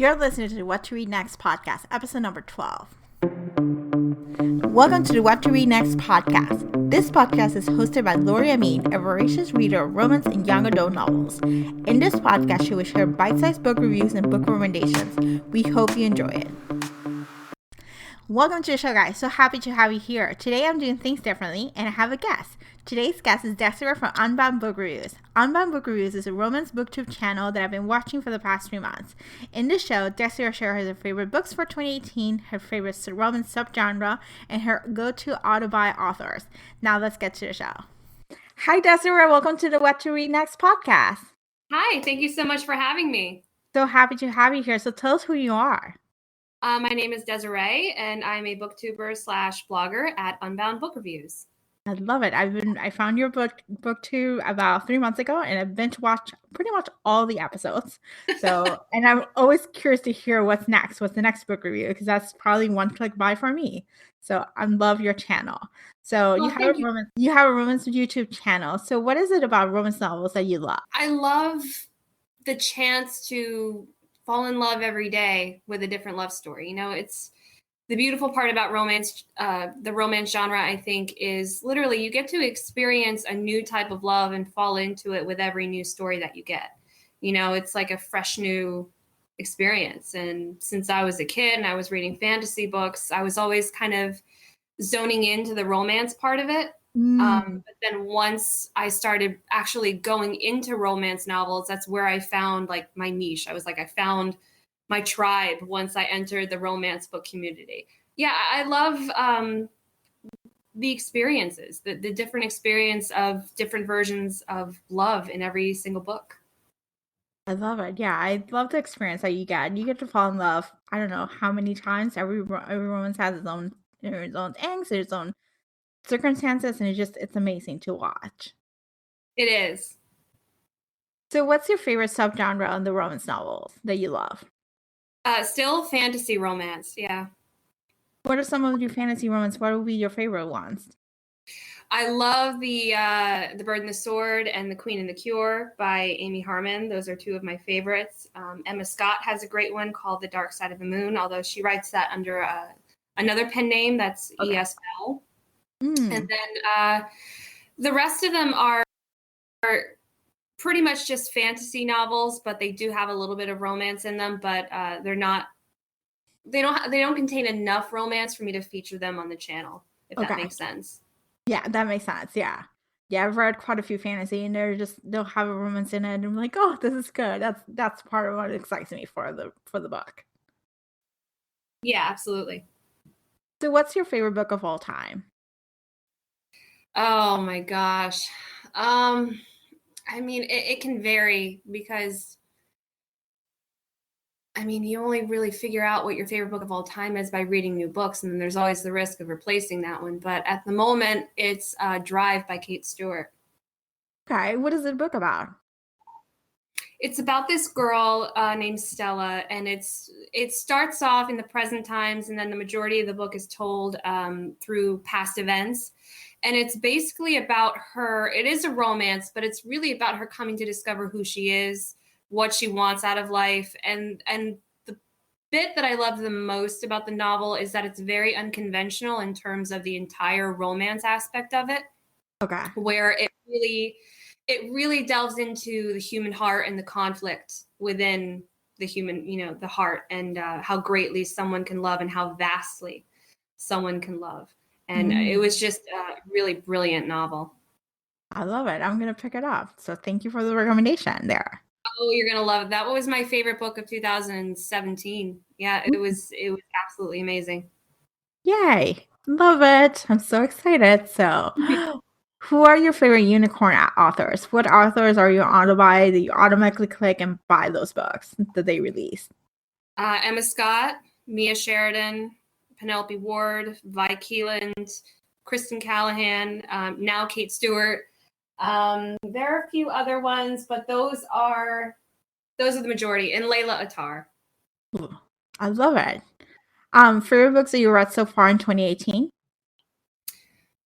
You're listening to the What to Read Next podcast, episode number 12. Welcome to the What to Read Next podcast. This podcast is hosted by Lori Amin, a voracious reader of romance and young adult novels. In this podcast, she will share bite-sized book reviews and book recommendations. We hope you enjoy it. Welcome to the show, guys. So happy to have you here. Today I'm doing things differently, and I have a guest. Today's guest is Desiree from Unbound Book Reviews. Unbound Book Reviews is a romance booktube channel that I've been watching for the past 3 months. In this show, Desiree shares her favorite books for 2018, her favorite romance subgenre, and her go-to auto-buy authors. Now let's get to the show. Hi, Desiree. Welcome to the What to Read Next podcast. Hi. Thank you so much for having me. So happy to have you here. So tell us who you are. My name is Desiree, and I'm a booktuber / blogger at Unbound Book Reviews. I love it. I found your booktube about 3 months ago, and I've binge watched pretty much all the episodes. So, and I'm always curious to hear what's next. What's the next book review? Because that's probably one click buy for me. So I love your channel. So you have a romance YouTube channel. So what is it about romance novels that you love? I love the chance to fall in love every day with a different love story. You know, it's the beautiful part about romance, the romance genre, I think, is literally you get to experience a new type of love and fall into it with every new story that you get. You know, it's like a fresh new experience. And since I was a kid and I was reading fantasy books, I was always kind of zoning into the romance part of it. But then once I started actually going into romance novels, that's where I found like my niche. I found my tribe once I entered the romance book community. Yeah, I love the experiences, the different experience of different versions of love in every single book. I love it. Yeah, I love the experience that you get. You get to fall in love. I don't know how many times. Every romance has its own angst, its own circumstances, and it's amazing to watch. It is. So what's your favorite subgenre in the romance novels that you love? Still fantasy romance, yeah. What are some of your fantasy romance? What would be your favorite ones? I love the Bird and the Sword and The Queen and the Cure by Amy Harmon. Those are 2 of my favorites. Emma Scott has a great one called The Dark Side of the Moon, although she writes that under another pen name. That's okay. E.S. Bell. And then the rest of them are pretty much just fantasy novels, but they do have a little bit of romance in them, but they don't contain enough romance for me to feature them on the channel, if that makes sense. Yeah, that makes sense. Yeah, I've read quite a few fantasy, and they'll have a romance in it, and I'm like, oh, this is good. That's part of what excites me for the book. Yeah, absolutely. So what's your favorite book of all time? Oh my gosh. I mean, it can vary because, I mean, you only really figure out what your favorite book of all time is by reading new books, and then there's always the risk of replacing that one. But at the moment, it's Drive by Kate Stewart. Okay, what is the book about? It's about this girl named Stella, and it starts off in the present times, and then the majority of the book is told through past events. And it's basically about her. It is a romance, but it's really about her coming to discover who she is, what she wants out of life. And the bit that I love the most about the novel is that it's very unconventional in terms of the entire romance aspect of it. Okay. Where it really delves into the human heart and the conflict within the human, the heart, and how greatly someone can love and how vastly someone can love. And it was just a really brilliant novel. I love it. I'm going to pick it up. So thank you for the recommendation there. Oh, you're going to love it. That was my favorite book of 2017. Yeah, it was absolutely amazing. Yay. Love it. I'm so excited. So who are your favorite unicorn authors? What authors are you on to buy that you automatically click and buy those books that they release? Emma Scott, Mia Sheridan, Penelope Ward, Vi Keeland, Kristen Callahan, now Kate Stewart. There are a few other ones, but those are the majority. And Layla Attar. Ooh, I love it. Favorite books that you read so far in 2018?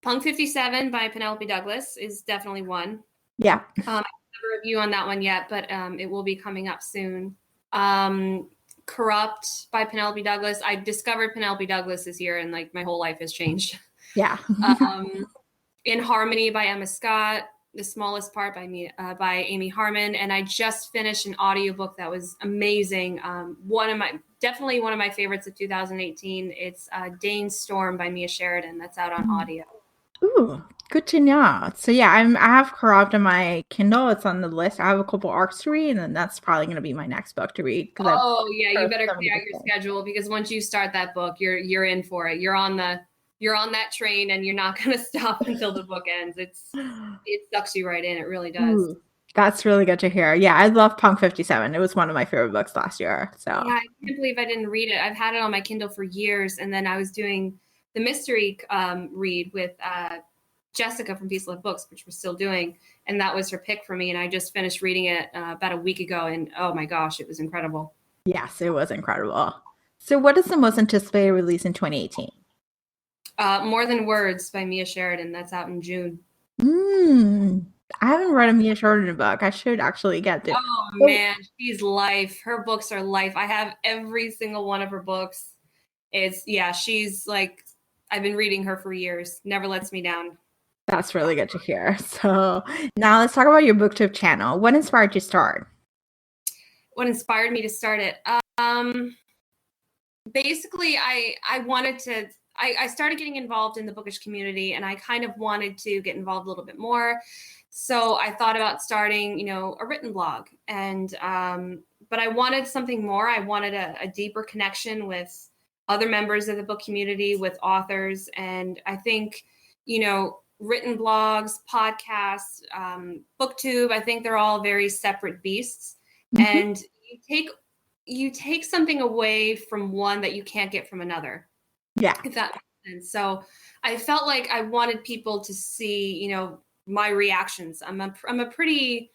Punk 57 by Penelope Douglas is definitely one. Yeah. I don't have a review on that one yet, but it will be coming up soon. Corrupt by Penelope Douglas. I discovered Penelope Douglas this year, and like my whole life has changed. Yeah. In Harmony by Emma Scott. The Smallest Part by Amy Harmon. And I just finished an audiobook that was amazing. Definitely one of my favorites of 2018. It's Dane's Storm by Mia Sheridan. That's out on audio. Ooh, good to know. So yeah, I have Corrupt on my Kindle. It's on the list. I have a couple arcs to read, and then that's probably going to be my next book to read. Oh yeah, you better clear out your schedule, because once you start that book, you're in for it. You're on that train, and you're not going to stop until the book ends. It sucks you right in. It really does. Ooh, that's really good to hear. Yeah, I love Punk 57. It was one of my favorite books last year. So yeah, I can't believe I didn't read it. I've had it on my Kindle for years, and then I was doing the mystery read with Jessica from Peace Love Books, which we're still doing, and that was her pick for me. And I just finished reading it about a week ago, and oh my gosh, it was incredible. Yes, it was incredible. So what is the most anticipated release in 2018? More Than Words by Mia Sheridan. That's out in June. I haven't read a Mia Sheridan book. I should actually get it. Oh man, she's life. Her books are life. I have every single one of her books. She's like, I've been reading her for years. Never lets me down. That's really good to hear. So now let's talk about your booktube channel. What inspired you to start? What inspired me to start it? Basically, I started getting involved in the bookish community, and I kind of wanted to get involved a little bit more. So I thought about starting, a written blog, and but I wanted something more. I wanted a deeper connection with other members of the book community, with authors. And I think, written blogs, podcasts, booktube, I think they're all very separate beasts. Mm-hmm. And you take something away from one that you can't get from another. Yeah. If that makes sense. So I felt like I wanted people to see, my reactions. I'm a pretty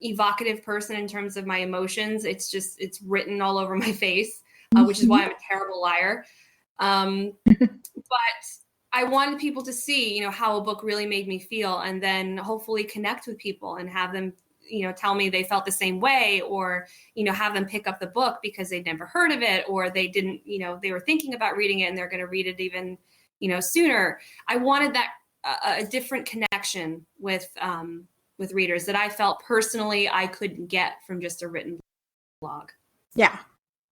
evocative person in terms of my emotions. It's written all over my face, which is why I'm a terrible liar. But I wanted people to see, how a book really made me feel, and then hopefully connect with people and have them, tell me they felt the same way, or, have them pick up the book because they'd never heard of it, or they didn't, they were thinking about reading it and they're going to read it even, sooner. I wanted that a different connection with readers that I felt personally I couldn't get from just a written blog. Yeah.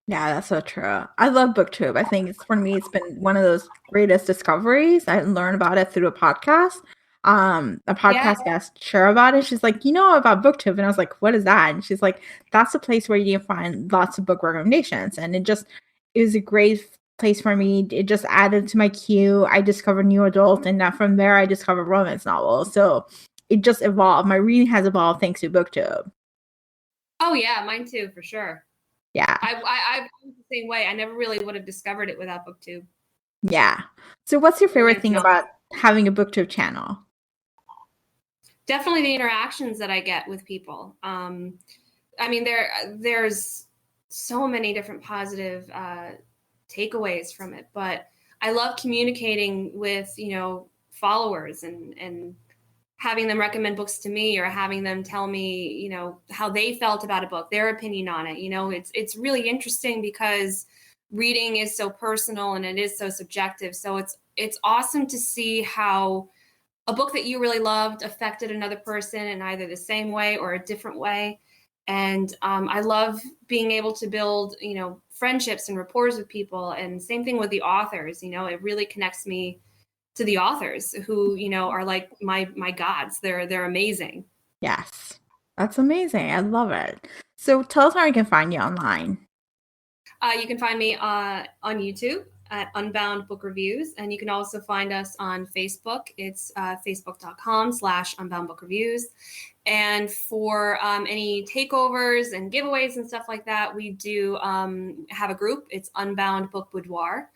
Yeah, that's so true. I love BookTube. I think for me, it's been one of those greatest discoveries. I learned about it through a podcast. A podcast guest shared about it. She's like, about BookTube. And I was like, what is that? And she's like, that's a place where you can find lots of book recommendations. And it was a great place for me. It just added to my queue. I discovered new adult, and from there I discovered romance novels. So it just evolved. My reading has evolved thanks to BookTube. Oh yeah, mine too, for sure. Yeah. I'm the same way. I never really would have discovered it without BookTube. Yeah. So what's your favorite thing about having a BookTube channel? Definitely the interactions that I get with people. There's so many different positive takeaways from it, but I love communicating with, followers and having them recommend books to me, or having them tell me, how they felt about a book, their opinion on it. It's really interesting because reading is so personal and it is so subjective. So it's awesome to see how a book that you really loved affected another person in either the same way or a different way. And I love being able to build, friendships and rapport with people. And same thing with the authors. It really connects me to the authors who, are like my gods. They're amazing. Yes, that's amazing. I love it. So tell us how you can find you online. You can find me on YouTube at Unbound Book Reviews. And you can also find us on Facebook. It's facebook.com/Unbound Book Reviews. And for any takeovers and giveaways and stuff like that, we do have a group. It's Unbound Book Boudoir.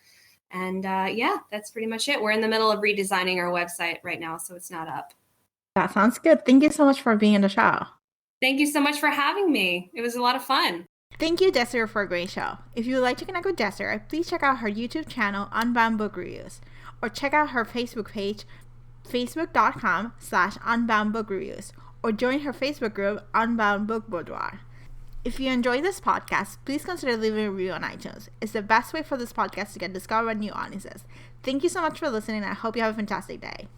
And that's pretty much it. We're in the middle of redesigning our website right now, so it's not up. That sounds good. Thank you so much for being on the show. Thank you so much for having me. It was a lot of fun. Thank you, Desiree, for a great show. If you would like to connect with Desiree, please check out her YouTube channel, Unbound Book Reviews, or check out her Facebook page, facebook.com/Unbound Book Reviews, or join her Facebook group, Unbound Book Boudoir. If you enjoy this podcast, please consider leaving a review on iTunes. It's the best way for this podcast to get discovered by new audiences. Thank you so much for listening, and I hope you have a fantastic day.